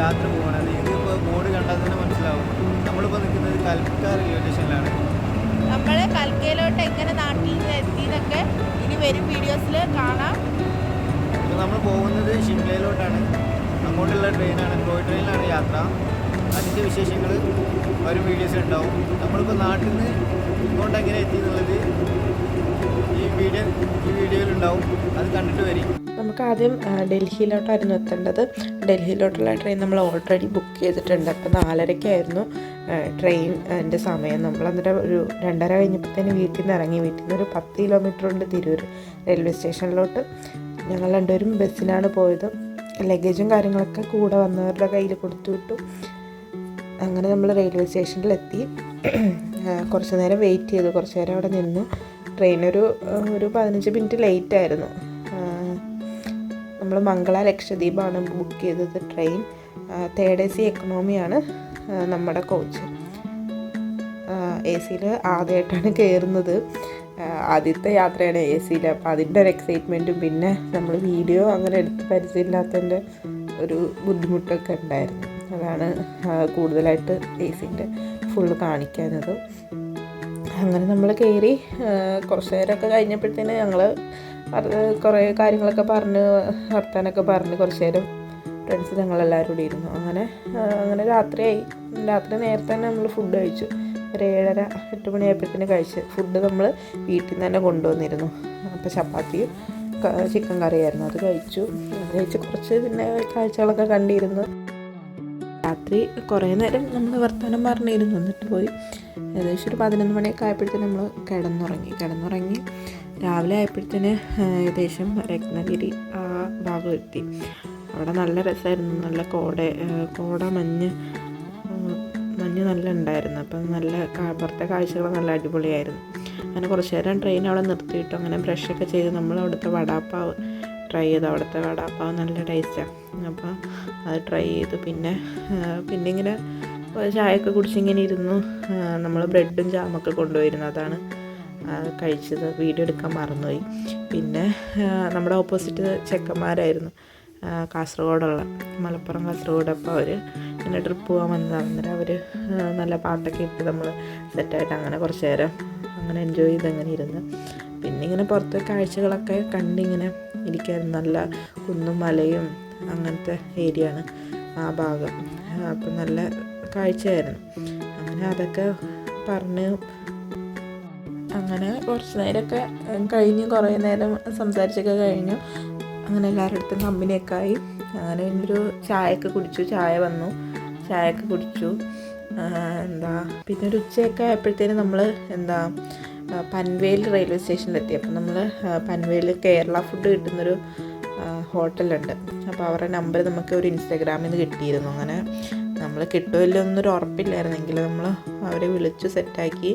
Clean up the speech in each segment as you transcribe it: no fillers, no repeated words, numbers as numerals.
യാത്ര പോകണത്. ഇതിപ്പോൾ ബോർഡ് കണ്ടാൽ തന്നെ മനസ്സിലാവും. നമ്മളിപ്പോൾ നിൽക്കുന്നത് കൽക്ക റെയിൽവേ സ്റ്റേഷനിലാണ്. നമ്മൾ കൽക്കയിലോട്ട് എങ്ങനെ നാട്ടിൽ നിന്ന് എത്തിയതൊക്കെ ഇനി വരും വീഡിയോസിൽ കാണാം. ഇപ്പോൾ നമ്മൾ പോകുന്നത് ഷിംലയിലോട്ടാണ്. അങ്ങോട്ടുള്ള ട്രെയിനാണ്, ടോയ് ട്രെയിനിലാണ് യാത്ര. അതിൻ്റെ വിശേഷങ്ങൾ വരും വീഡിയോസിൽ ഉണ്ടാവും. നമ്മളിപ്പോൾ നാട്ടിൽ നിന്ന് ഇങ്ങോട്ട് എങ്ങനെ എത്തി എന്നുള്ളത് ഈ വീഡിയോയിലുണ്ടാവും. അത് കണ്ടിട്ട് വരും. നമുക്ക് ആദ്യം ഡൽഹിയിലോട്ടായിരുന്നു എത്തേണ്ടത്. ഡൽഹിയിലോട്ടുള്ള ട്രെയിൻ നമ്മൾ ഓൾറെഡി ബുക്ക് ചെയ്തിട്ടുണ്ട്. അപ്പോൾ 4:30-ക്കായിരുന്നു ട്രെയിനിൻ്റെ സമയം. നമ്മളന്നേരം ഒരു 2:30 കഴിഞ്ഞപ്പോഴത്തേന് വീട്ടിൽ നിന്ന് ഇറങ്ങി. വീട്ടിൽ നിന്ന് ഒരു 10 കിലോമീറ്റർ ഉണ്ട് തിരൂർ റെയിൽവേ സ്റ്റേഷനിലോട്ട്. ഞങ്ങൾ രണ്ടുപേരും ബസ്സിനാണ് പോയത്. ലഗേജും കാര്യങ്ങളൊക്കെ കൂടെ വന്നവരുടെ കയ്യിൽ കൊടുത്തു വിട്ടു. അങ്ങനെ നമ്മൾ റെയിൽവേ സ്റ്റേഷനിലെത്തി. കുറച്ച് നേരം വെയിറ്റ് ചെയ്തു, കുറച്ച് നേരം അവിടെ നിന്നു. ട്രെയിനൊരു 15 മിനിറ്റ് ലേറ്റായിരുന്നു. നമ്മൾ മംഗള ലക്ഷദ്വീപാണ് ബുക്ക് ചെയ്തത് ട്രെയിൻ. 3rd AC എക്കണോമിയാണ് നമ്മുടെ കോച്ച്. AC ആദ്യമായിട്ടാണ് കയറുന്നത്. ആദ്യത്തെ യാത്രയാണ് AC. അപ്പോൾ അതിൻ്റെ ഒരു എക്സൈറ്റ്മെൻറ്റും പിന്നെ നമ്മൾ വീഡിയോ അങ്ങനെ എടുത്ത് പരിചയമില്ലാത്തതിൻ്റെ ഒരു ബുദ്ധിമുട്ടൊക്കെ ഉണ്ടായിരുന്നു. അതാണ് കൂടുതലായിട്ട് AC ഫുള്ള് കാണിക്കാനത്. അങ്ങനെ നമ്മൾ കയറി കുറച്ച് നേരമൊക്കെ കഴിഞ്ഞപ്പോഴത്തേന് ഞങ്ങൾ കുറേ കാര്യങ്ങളൊക്കെ പറഞ്ഞ് വർത്താനൊക്കെ പറഞ്ഞ് കുറച്ച് നേരം ഫ്രണ്ട്സ് ഞങ്ങളെല്ലാവരും കൂടി ഇരുന്നു. അങ്ങനെ രാത്രിയായി. രാത്രി നേരത്തെ തന്നെ നമ്മൾ ഫുഡ് കഴിച്ചു. ഒരു 7:30-8 മണിയായപ്പോഴത്തേന് കഴിച്ച്. ഫുഡ് നമ്മൾ വീട്ടിൽ നിന്ന് തന്നെ കൊണ്ടുവന്നിരുന്നു. അപ്പോൾ ചപ്പാത്തിയും ചിക്കൻ കറിയായിരുന്നു. അത് കഴിച്ചു. കുറച്ച് പിന്നെ കാഴ്ചകളൊക്കെ കണ്ടിരുന്നു. രാത്രി കുറേ നേരം നമ്മൾ വർത്തമാനം പറഞ്ഞിരുന്നു. എന്നിട്ട് പോയി ഏകദേശം ഒരു 11 മണിയൊക്കെ ആയപ്പോഴത്തേന് നമ്മൾ കിടന്നുറങ്ങി. രാവിലെ ആയപ്പോഴത്തേന് ഏകദേശം രത്നഗിരി ആ ഭാഗം എത്തി. അവിടെ നല്ല രസമായിരുന്നു. നല്ല കോട മഞ്ഞ് നല്ല ഉണ്ടായിരുന്നു. അപ്പം നല്ല പുറത്തെ കാഴ്ചകൾ നല്ല അടിപൊളിയായിരുന്നു. അങ്ങനെ കുറച്ച് നേരം ട്രെയിൻ അവിടെ നിർത്തിയിട്ടു. അങ്ങനെ ബ്രഷൊക്കെ ചെയ്ത് നമ്മൾ അവിടുത്തെ വടാപ്പാവ് ട്രൈ ചെയ്തു. അവിടുത്തെ വടാപ്പാവ് നല്ല ടേസ്റ്റാണ്. അപ്പോൾ അത് ട്രൈ ചെയ്തു. പിന്നെ ഇങ്ങനെ ചായയൊക്കെ കുടിച്ചിങ്ങനെ ഇരുന്നു. നമ്മൾ ബ്രെഡും ജാമൊക്കെ കൊണ്ടുപോയിരുന്നു. അതാണ് കഴിച്ചത്. വീഡിയോ എടുക്കാൻ മറന്നുപോയി. പിന്നെ നമ്മുടെ ഓപ്പോസിറ്റ് ചെക്കന്മാരായിരുന്നു, കാസർഗോഡുള്ള, മലപ്പുറം കാസർഗോഡ്. അപ്പോൾ അവർ ഇങ്ങനെ ട്രിപ്പ് പോകാൻ വന്നതാണ്. അന്നേരം അവർ നല്ല പാട്ടൊക്കെ ഇട്ട് നമ്മൾ സെറ്റായിട്ട് അങ്ങനെ കുറച്ച് നേരം അങ്ങനെ എൻജോയ് ചെയ്ത് അങ്ങനെ ഇരുന്ന്. പിന്നെ ഇങ്ങനെ പുറത്തെ കാഴ്ചകളൊക്കെ കണ്ടിങ്ങനെ ഇരിക്കായിരുന്നു. നല്ല കുന്നും മലയും അങ്ങനത്തെ ഏരിയയാണ് ആ ഭാഗം. അപ്പം നല്ല കാഴ്ചയായിരുന്നു. അങ്ങനെ അതൊക്കെ പറഞ്ഞ് അങ്ങനെ കുറച്ച് നേരമൊക്കെ കഴിഞ്ഞ് കുറേ നേരം സംസാരിച്ചൊക്കെ കഴിഞ്ഞു. അങ്ങനെ എല്ലാവരുടെ അടുത്തും കമ്പനിയൊക്കെ ആയി. അങ്ങനെ ഒരു ചായയൊക്കെ കുടിച്ചു. ചായയൊക്കെ കുടിച്ചു. പിന്നെ ഒരു ഉച്ചയൊക്കെ ആയപ്പോഴത്തേനും നമ്മൾ പൻവേൽ റെയിൽവേ സ്റ്റേഷനിലെത്തി. അപ്പം നമ്മൾ പൻവേൽ കേരള ഫുഡ് കിട്ടുന്നൊരു ഹോട്ടലുണ്ട്. അപ്പോൾ അവരുടെ നമ്പർ നമുക്ക് ഒരു ഇൻസ്റ്റാഗ്രാമിൽ നിന്ന് കിട്ടിയിരുന്നു. അങ്ങനെ നമ്മൾ കിട്ടുമല്ലോ എന്നൊരു ഉറപ്പില്ലായിരുന്നെങ്കിൽ നമ്മൾ അവരെ വിളിച്ചു സെറ്റാക്കി.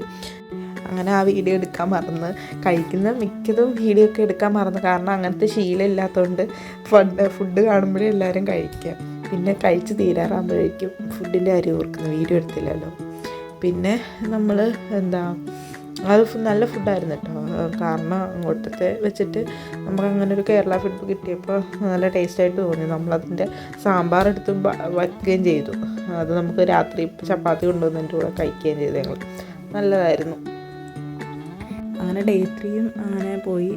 അങ്ങനെ ആ വീഡിയോ എടുക്കാൻ മറന്ന്, കഴിക്കുന്ന മിക്കതും വീഡിയോ ഒക്കെ എടുക്കാൻ മറന്നു. കാരണം അങ്ങനത്തെ ശീലം ഇല്ലാത്തതുകൊണ്ട് ഫുഡ് കാണുമ്പോഴേ എല്ലാവരും കഴിക്കുക. പിന്നെ കഴിച്ച് തീരാറാകുമ്പോഴേക്കും ഫുഡിൻ്റെ കാര്യം ഓർക്കുന്നു, വീഡിയോ എടുത്തില്ലല്ലോ. പിന്നെ നമ്മൾ അത് നല്ല ഫുഡായിരുന്നു കേട്ടോ. കാരണം അങ്ങോട്ടത്തെ വെച്ചിട്ട് നമുക്ക് അങ്ങനെ ഒരു കേരള ഫുഡ് കിട്ടിയപ്പോൾ നല്ല ടേസ്റ്റായിട്ട് തോന്നി. നമ്മളതിൻ്റെ സാമ്പാർ എടുത്ത് വയ്ക്കുകയും ചെയ്തു. അത് നമുക്ക് രാത്രി ചപ്പാത്തി കൊണ്ടുവന്നതിൻ്റെ കൂടെ കഴിക്കുകയും ചെയ്തു ഞങ്ങൾ. നല്ലതായിരുന്നു. അങ്ങനെ ഡേ 3യും അങ്ങനെ പോയി.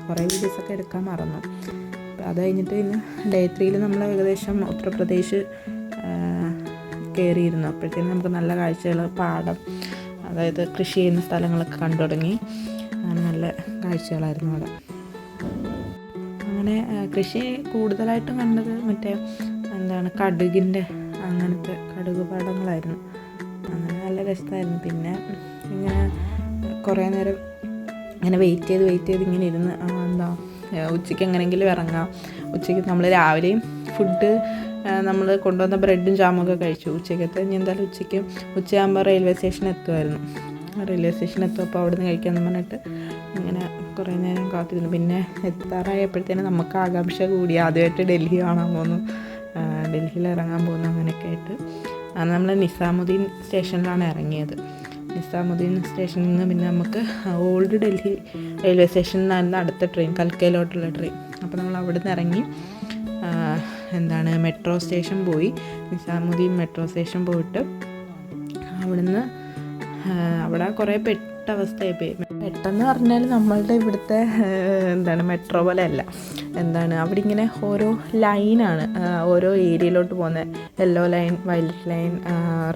കുറേ വീഡിയോസൊക്കെ എടുക്കാൻ മറന്നു. അത് കഴിഞ്ഞിട്ട് പിന്നെ ഡേ 3യിൽ നമ്മൾ ഏകദേശം ഉത്തർപ്രദേശ് കയറിയിരുന്നു. അപ്പോഴത്തേക്കും നമുക്ക് നല്ല കാഴ്ചകൾ, പാടം, അതായത് കൃഷി ചെയ്യുന്ന സ്ഥലങ്ങളൊക്കെ കണ്ടു തുടങ്ങി. അങ്ങനെ നല്ല കാഴ്ചകളായിരുന്നു അവിടെ. അങ്ങനെ കൃഷി കൂടുതലായിട്ടും കണ്ടത് കടുകിൻ്റെ അങ്ങനത്തെ കടുക് പാടങ്ങളായിരുന്നു. അങ്ങനെ നല്ല രസമായിരുന്നു. പിന്നെ ഇങ്ങനെ കുറേ നേരം ഇങ്ങനെ വെയിറ്റ് ചെയ്ത് ഇങ്ങനെ ഇരുന്ന് ഉച്ചയ്ക്ക് എങ്ങനെയെങ്കിലും ഇറങ്ങാം. ഉച്ചയ്ക്ക് നമ്മൾ രാവിലെയും ഫുഡ് നമ്മൾ കൊണ്ടുവന്ന ബ്രെഡും ജാമൊക്കെ കഴിച്ചു. ഉച്ചയ്ക്കത്തെ എന്തായാലും ഉച്ചയാകുമ്പോൾ റെയിൽവേ സ്റ്റേഷനിൽ എത്തുമായിരുന്നു. റെയിൽവേ സ്റ്റേഷനിൽ എത്തും. അവിടെ നിന്ന് കഴിക്കാമെന്ന് പറഞ്ഞിട്ട് ഇങ്ങനെ കുറേ നേരം കാത്തിരുന്നു. പിന്നെ എത്താറായപ്പോഴത്തേനും നമുക്ക് ആകാംക്ഷ കൂടി. ആദ്യമായിട്ട് ഡൽഹി കാണാൻ പോകുന്നു, ഡൽഹിയിൽ ഇറങ്ങാൻ പോകുന്നു. അങ്ങനെയൊക്കെ ആയിട്ട് നമ്മൾ നിസാമുദ്ദീൻ സ്റ്റേഷനിലാണ് ഇറങ്ങിയത്. നിസാമുദ്ദീൻ സ്റ്റേഷനിൽ നിന്ന് പിന്നെ നമുക്ക് ഓൾഡ് ഡൽഹി റെയിൽവേ സ്റ്റേഷനിലായിരുന്നു അടുത്ത ട്രെയിൻ, കൽക്കയിലോട്ടുള്ള ട്രെയിൻ. അപ്പോൾ നമ്മൾ അവിടെ നിന്ന് ഇറങ്ങി എന്താണ് മെട്രോ സ്റ്റേഷൻ പോയി. നിസാമുദ്ദീൻ മെട്രോ സ്റ്റേഷൻ പോയിട്ട് അവിടുന്ന് അവിടെ കുറേ പെട്ട അവസ്ഥയായിപ്പോയി. പെട്ടെന്ന് പറഞ്ഞാൽ നമ്മളുടെ ഇവിടുത്തെ എന്താണ് മെട്രോ പോലെ അല്ല. എന്താണ് അവിടെ ഇങ്ങനെ ഓരോ ലൈനാണ് ഓരോ ഏരിയയിലോട്ട് പോകുന്നത്. Yellow line, violet line,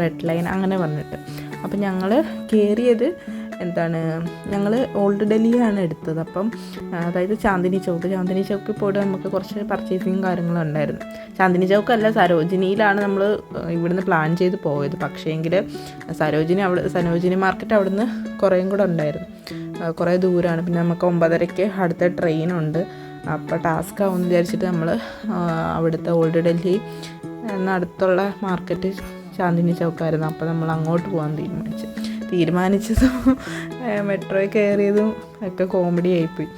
red line അങ്ങനെ പറഞ്ഞിട്ട്. അപ്പം ഞങ്ങൾ കയറിയത് എന്താണ് ഞങ്ങൾ ഓൾഡ് ഡൽഹിയാണ് എടുത്തത്. അപ്പം അതായത് ചാന്ദിനി ചൗക്കിൽ പോയിട്ട് നമുക്ക് കുറച്ച് പർച്ചേസിങ് കാര്യങ്ങളും ഉണ്ടായിരുന്നു. ചാന്ദിനി ചൗക്കല്ല, സരോജിനിയിലാണ് നമ്മൾ ഇവിടുന്ന് പ്ലാൻ ചെയ്ത് പോയത്. പക്ഷേ എങ്കിൽ സരോജിനി മാർക്കറ്റ് അവിടുന്ന് കുറേയും കൂടെ ഉണ്ടായിരുന്നു, കുറേ ദൂരമാണ്. പിന്നെ നമുക്ക് 9:30 അടുത്ത ട്രെയിനുണ്ട്. അപ്പോൾ ടാസ്ക് ആവുമെന്ന് വിചാരിച്ചിട്ട് നമ്മൾ അവിടുത്തെ ഓൾഡ് ഡൽഹി അടുത്തുള്ള മാർക്കറ്റ് ചാന്ദിനി ചൗക്കായിരുന്നു. അപ്പോൾ നമ്മൾ അങ്ങോട്ട് പോകാൻ തീരുമാനിച്ചതും മെട്രോയിൽ കയറിയതും ഒക്കെ കോമഡി ആയിപ്പോയി.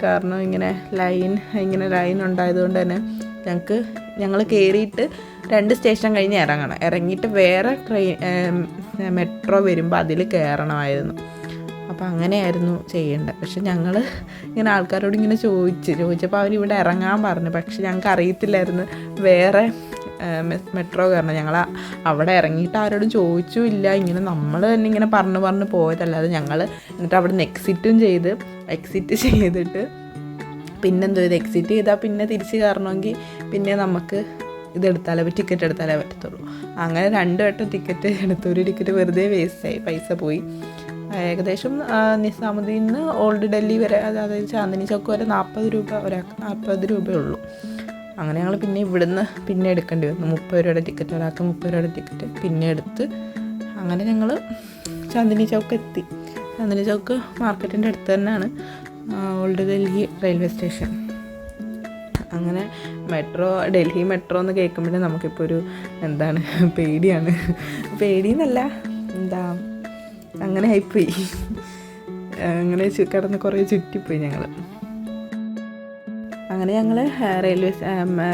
കാരണം ഇങ്ങനെ ലൈൻ ഉണ്ടായതുകൊണ്ട് തന്നെ ഞങ്ങൾ കയറിയിട്ട് 2 സ്റ്റേഷൻ കഴിഞ്ഞ് ഇറങ്ങിയിട്ട് വേറെ മെട്രോ വരുമ്പോൾ അതിൽ കയറണമായിരുന്നു. അപ്പോൾ അങ്ങനെയായിരുന്നു ചെയ്യേണ്ടത്. പക്ഷെ ഞങ്ങൾ ഇങ്ങനെ ആൾക്കാരോട് ഇങ്ങനെ ചോദിച്ചപ്പോൾ അവരിവിടെ ഇറങ്ങാൻ പറഞ്ഞു. പക്ഷെ ഞങ്ങൾക്ക് അറിയത്തില്ലായിരുന്നു വേറെ മെട്രോ കയറണം. ഞങ്ങൾ അവിടെ ഇറങ്ങിയിട്ട് ആരോടും ചോദിച്ചുമില്ല. ഇങ്ങനെ നമ്മൾ തന്നെ ഇങ്ങനെ പറഞ്ഞു പോയതല്ലാതെ ഞങ്ങൾ എന്നിട്ട് അവിടെ നിന്ന് എക്സിറ്റ് ചെയ്തിട്ട് പിന്നെന്തോ ഇത് എക്സിറ്റ് ചെയ്താൽ പിന്നെ തിരിച്ച് കയറണമെങ്കിൽ പിന്നെ നമുക്ക് ടിക്കറ്റ് എടുത്താലേ പറ്റത്തുള്ളൂ. അങ്ങനെ 2 വട്ടം ടിക്കറ്റ് എടുത്തു. ഒരു ടിക്കറ്റ് വെറുതെ വേസ്റ്റായി, പൈസ പോയി. ഏകദേശം നിസാമുദ്ദീന് ഓൾഡ് ഡൽഹി വരെ, അതായത് ചാന്ദിനി ചൗക്ക് വരെ 40 രൂപ, ഒരാൾക്ക് 40 രൂപയുള്ളൂ. അങ്ങനെ ഞങ്ങൾ പിന്നെ ഇവിടുന്ന് എടുക്കേണ്ടി വന്നു. 30 രൂപയുടെ ടിക്കറ്റ്, ഒരാൾക്ക് 30 രൂപയുടെ ടിക്കറ്റ് പിന്നെ എടുത്ത് അങ്ങനെ ഞങ്ങൾ ചാന്ദിനി ചൗക്ക് എത്തി. ചാന്ദിനി ചൗക്ക് മാർക്കറ്റിൻ്റെ അടുത്ത് തന്നെയാണ് ഓൾഡ് ഡൽഹി റെയിൽവേ സ്റ്റേഷൻ. അങ്ങനെ ഡൽഹി മെട്രോ എന്ന് കേൾക്കുമ്പോഴേ നമുക്കിപ്പോൾ ഒരു എന്താണ് പേടിയാണ്. പേടിയെന്നല്ല, അങ്ങനെ ആയിപ്പോയി. അങ്ങനെ കിടന്ന് കുറേ ചുറ്റിപ്പോയി ഞങ്ങൾ. അങ്ങനെ ഞങ്ങൾ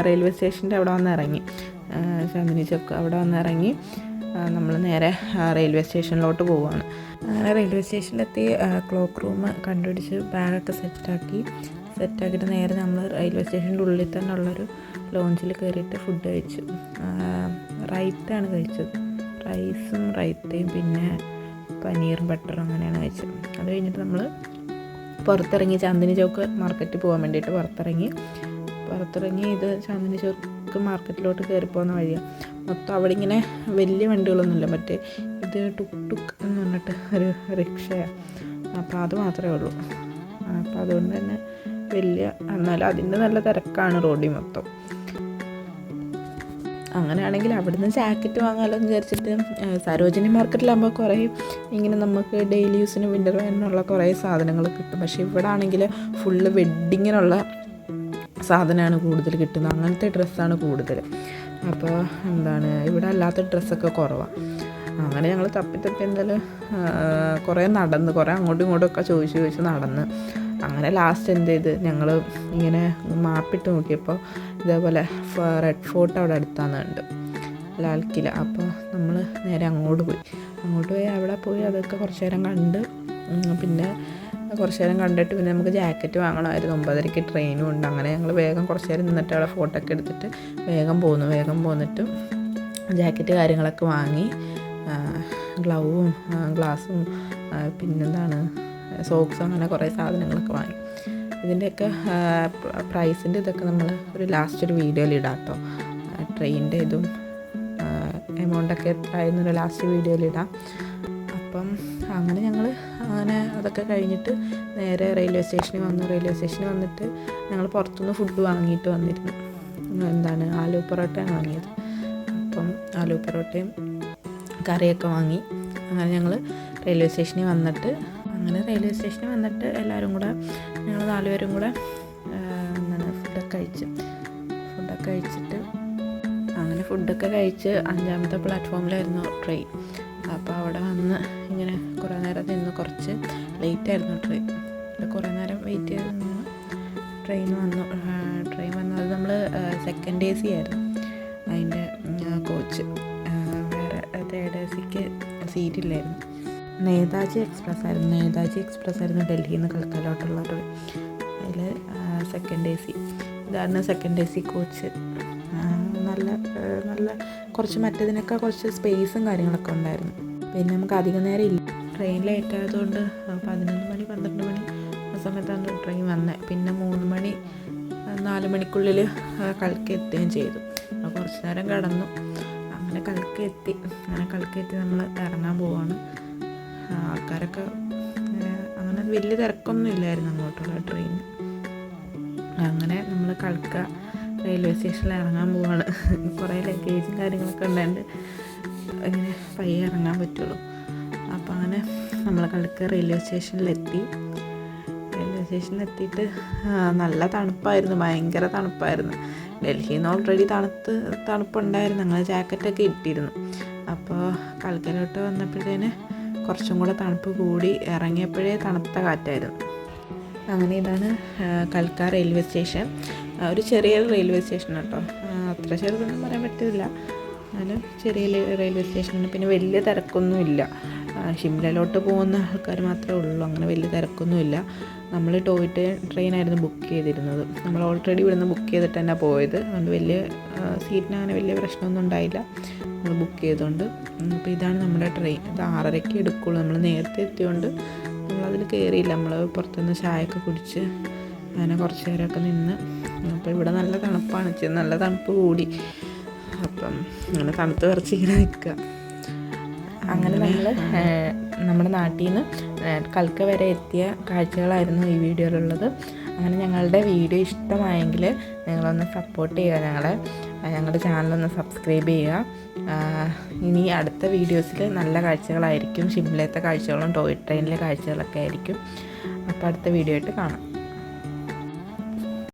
റെയിൽവേ സ്റ്റേഷൻ്റെ അവിടെ വന്ന് ഇറങ്ങി. ചാന്ദിനി ചൗക്ക് അവിടെ വന്ന് ഇറങ്ങി നമ്മൾ നേരെ റെയിൽവേ സ്റ്റേഷനിലോട്ട് പോവുകയാണ്. അങ്ങനെ റെയിൽവേ സ്റ്റേഷനിലെത്തി ക്ലോക്ക് റൂം കണ്ടുപിടിച്ച് ബാഗൊക്കെ സെറ്റാക്കിയിട്ട് നേരെ നമ്മൾ റെയിൽവേ സ്റ്റേഷൻ്റെ ഉള്ളിൽ തന്നെ ഉള്ളൊരു ലോഞ്ചിൽ കയറിയിട്ട് ഫുഡ് കഴിച്ചു. റൈത്താണ് കഴിച്ചത്. റൈസും റൈത്തയും പിന്നെ പനീറും ബട്ടറും അങ്ങനെയാണ് കഴിച്ചത്. അത് കഴിഞ്ഞിട്ട് നമ്മൾ പുറത്തിറങ്ങി ചാന്ദിനി ചൗക്ക് മാർക്കറ്റിൽ പോകാൻ വേണ്ടിയിട്ട് പുറത്തിറങ്ങി ഇത് ചാന്ദിനി ചൗക്ക് മാർക്കറ്റിലോട്ട് കയറിപ്പോകുന്ന വഴിയാണ്. മൊത്തം അവിടെ ഇങ്ങനെ വലിയ വണ്ടികളൊന്നുമില്ല, മറ്റേ ഇത് ടുക്ക് എന്ന് പറഞ്ഞിട്ട് ഒരു റിക്ഷയാണ്. അപ്പോൾ അത് മാത്രമേ ഉള്ളൂ. അപ്പോൾ അതുകൊണ്ട് തന്നെ എന്നാലും അതിൻ്റെ നല്ല തിരക്കാണ് റോഡിൽ മൊത്തം. അങ്ങനെയാണെങ്കിൽ അവിടുന്ന് ജാക്കറ്റ് വാങ്ങാമല്ലോ എന്ന് വിചാരിച്ചിട്ട് സരോജിനി മാർക്കറ്റിലാകുമ്പോൾ കുറേ ഇങ്ങനെ നമുക്ക് ഡെയിലി യൂസിന് വിൻ്റർ വെയറിനുള്ള കുറേ സാധനങ്ങൾ കിട്ടും. പക്ഷേ ഇവിടെ ആണെങ്കിൽ ഫുള്ള് വെഡ്ഡിങ്ങിനുള്ള സാധനമാണ് കൂടുതൽ കിട്ടുന്നത്, അങ്ങനത്തെ ഡ്രസ്സാണ് കൂടുതൽ. അപ്പോൾ ഇവിടെ അല്ലാത്ത ഡ്രസ്സൊക്കെ കുറവാണ്. അങ്ങനെ ഞങ്ങൾ തപ്പി എന്തായാലും കുറേ അങ്ങോട്ടും ഇങ്ങോട്ടുമൊക്കെ ചോദിച്ച് നടന്ന് അങ്ങനെ ലാസ്റ്റ് എന്ത് ചെയ്ത് ഞങ്ങൾ ഇങ്ങനെ മാപ്പിട്ട് നോക്കിയപ്പോൾ ഇതേപോലെ റെഡ് ഫോർട്ട് അവിടെ അടുത്താന്ന് കണ്ട്, ലാൽ കില. അപ്പോൾ നമ്മൾ നേരെ അങ്ങോട്ട് പോയി അവിടെ പോയി അതൊക്കെ കുറച്ച് നേരം കണ്ട് പിന്നെ കുറച്ച് നേരം കണ്ടിട്ട് പിന്നെ നമുക്ക് ജാക്കറ്റ് വാങ്ങണമായിരുന്നു. 9:30 ട്രെയിനും ഉണ്ട്. അങ്ങനെ ഞങ്ങൾ വേഗം കുറച്ച് നേരം നിന്നിട്ട് അവിടെ ഫോട്ടോ ഒക്കെ എടുത്തിട്ട് വേഗം പോന്നിട്ട് ജാക്കറ്റ് കാര്യങ്ങളൊക്കെ വാങ്ങി, ഗ്ലൗവും ഗ്ലാസും പിന്നെന്താണ് സോക്സും അങ്ങനെ കുറേ സാധനങ്ങളൊക്കെ വാങ്ങി. ഇതിൻ്റെയൊക്കെ പ്രൈസിൻ്റെ ഇതൊക്കെ നമ്മൾ ഒരു വീഡിയോയിൽ ഇടാം കേട്ടോ. ട്രെയിനിൻ്റെ ഇതും എമൗണ്ടൊക്കെ എത്രയായിരുന്നൊരു ലാസ്റ്റ് വീഡിയോയിൽ ഇടാം. അപ്പം അങ്ങനെ അതൊക്കെ കഴിഞ്ഞിട്ട് നേരെ റെയിൽവേ സ്റ്റേഷനിൽ വന്നിട്ട് ഞങ്ങൾ പുറത്തുനിന്ന് ഫുഡ് വാങ്ങിയിട്ട് വന്നിരുന്നു. ആലു പൊറോട്ടയാണ് വാങ്ങിയത്. അപ്പം ആലു പൊറോട്ടയും കറിയൊക്കെ വാങ്ങി അങ്ങനെ ഞങ്ങൾ റെയിൽവേ സ്റ്റേഷനിൽ വന്നിട്ട് എല്ലാവരും കൂടെ ഞങ്ങൾ 4 പേരും കൂടെ ഫുഡൊക്കെ കഴിച്ച് 5ാമത്തെ പ്ലാറ്റ്ഫോമിലായിരുന്നു ട്രെയിൻ. അപ്പോൾ അവിടെ വന്ന് ഇങ്ങനെ കുറേ നേരം നിന്ന്, കുറച്ച് ലേറ്റായിരുന്നു ട്രെയിൻ. കുറേ നേരം വെയിറ്റ് ചെയ്ത് നിന്ന് ട്രെയിൻ വന്നത് നമ്മൾ സെക്കൻഡ് AC ആയിരുന്നു അതിൻ്റെ കോച്ച്. വേറെ തേർഡ് ACക്ക് സീറ്റില്ലായിരുന്നു. നേതാജി എക്സ്പ്രസ് ആയിരുന്നു ഡൽഹിയിൽ നിന്ന് കൽക്കലോട്ടുള്ള അതിൽ സെക്കൻഡ് AC. ഇതാണ് സെക്കൻഡ് AC കോച്ച്. നല്ല കുറച്ച് മറ്റേതിനൊക്കെ കുറച്ച് സ്പേസും കാര്യങ്ങളൊക്കെ ഉണ്ടായിരുന്നു. പിന്നെ നമുക്ക് അധികം നേരം ഇല്ല, ട്രെയിൻ ലേറ്റ് ആയതുകൊണ്ട് 11 മണി 12 മണി ആ സമയത്താണ് ട്രെയിൻ വന്നത്. പിന്നെ 3 മണി 4 മണിക്കുള്ളിൽ കൽക്ക എത്തുകയും ചെയ്തു. അപ്പോൾ കുറച്ച് നേരം കിടന്നു. അങ്ങനെ കൽക്ക എത്തി നമ്മൾ ഇറങ്ങാൻ പോവാണ്. ആൾക്കാരൊക്കെ അങ്ങനെ വലിയ തിരക്കൊന്നും ഇല്ലായിരുന്നു അങ്ങോട്ടുള്ള ട്രെയിൻ. അങ്ങനെ നമ്മൾ കൽക്ക റെയിൽവേ സ്റ്റേഷനിൽ ഇറങ്ങാൻ പോവാണ്. കുറേ ലഗേജും കാര്യങ്ങളൊക്കെ ഉണ്ടായിട്ട് ഇങ്ങനെ പയ്യെ ഇറങ്ങാൻ പറ്റുള്ളൂ. അപ്പോൾ അങ്ങനെ നമ്മൾ കൽക്ക റെയിൽവേ സ്റ്റേഷനിലെത്തിയിട്ട് നല്ല തണുപ്പായിരുന്നു, ഭയങ്കര തണുപ്പായിരുന്നു. ഡൽഹിയിൽ നിന്ന് ഓൾറെഡി തണുപ്പുണ്ടായിരുന്നു, ഞങ്ങൾ ജാക്കറ്റൊക്കെ ഇട്ടിരുന്നു. അപ്പോൾ കൽക്കയിലോട്ട് വന്നപ്പോഴത്തേന് കുറച്ചും കൂടെ തണുപ്പ് കൂടി, ഇറങ്ങിയപ്പോഴേ തണുത്ത കാറ്റായിരുന്നു. അങ്ങനെ ഇതാണ് കൽക്ക റെയിൽവേ സ്റ്റേഷൻ. ഒരു ചെറിയ റെയിൽവേ സ്റ്റേഷൻ കേട്ടോ, അത്ര ചെറുതൊന്നും പറയാൻ പറ്റില്ല, എന്നാലും ചെറിയ റെയിൽവേ സ്റ്റേഷനാണ്. പിന്നെ വലിയ തിരക്കൊന്നുമില്ല, ഷിംലയിലോട്ട് പോകുന്ന ആൾക്കാർ മാത്രമേ ഉള്ളൂ, അങ്ങനെ വലിയ തിരക്കൊന്നുമില്ല. നമ്മൾ ടോയ് ട്രെയിനായിരുന്നു ബുക്ക് ചെയ്തിരുന്നത്. നമ്മൾ ഓൾറെഡി ഇവിടുന്ന് ബുക്ക് ചെയ്തിട്ട് തന്നെ പോയത്, അതുകൊണ്ട് വലിയ സീറ്റിന് അങ്ങനെ വലിയ പ്രശ്നമൊന്നും ഉണ്ടായില്ല നമ്മൾ ബുക്ക് ചെയ്തുകൊണ്ട്. അപ്പോൾ ഇതാണ് നമ്മുടെ ട്രെയിൻ. ഇത് 6:30 എടുക്കുള്ളൂ. നമ്മൾ നേരത്തെ എത്തിയോണ്ട് നമ്മളതിൽ കയറിയില്ല. നമ്മൾ പുറത്തുനിന്ന് ചായയൊക്കെ കുടിച്ച് അങ്ങനെ കുറച്ച് നേരമൊക്കെ നിന്ന്. അപ്പോൾ ഇവിടെ നല്ല തണുപ്പാണ്, നല്ല തണുപ്പ് കൂടി. അപ്പം അങ്ങനെ തണുത്ത് വിറച്ചിങ്ങനെ നിൽക്കുക. അങ്ങനെ നമ്മൾ നമ്മുടെ നാട്ടിൽ നിന്ന് കൽക്ക വരെ എത്തിയ കാഴ്ചകളായിരുന്നു ഈ വീഡിയോയിലുള്ളത്. അങ്ങനെ ഞങ്ങളുടെ വീഡിയോ ഇഷ്ടമായെങ്കിൽ നിങ്ങളൊന്ന് സപ്പോർട്ട് ചെയ്യുക, ഞങ്ങളുടെ ചാനലൊന്ന് സബ്സ്ക്രൈബ് ചെയ്യുക. ഇനി അടുത്ത വീഡിയോസിൽ നല്ല കാഴ്ചകളായിരിക്കും, ഷിംലയിലത്തെ കാഴ്ചകളും ടോയ് ട്രെയിനിലെ കാഴ്ചകളൊക്കെ ആയിരിക്കും. അപ്പോൾ അടുത്ത വീഡിയോ ആയിട്ട് കാണാം.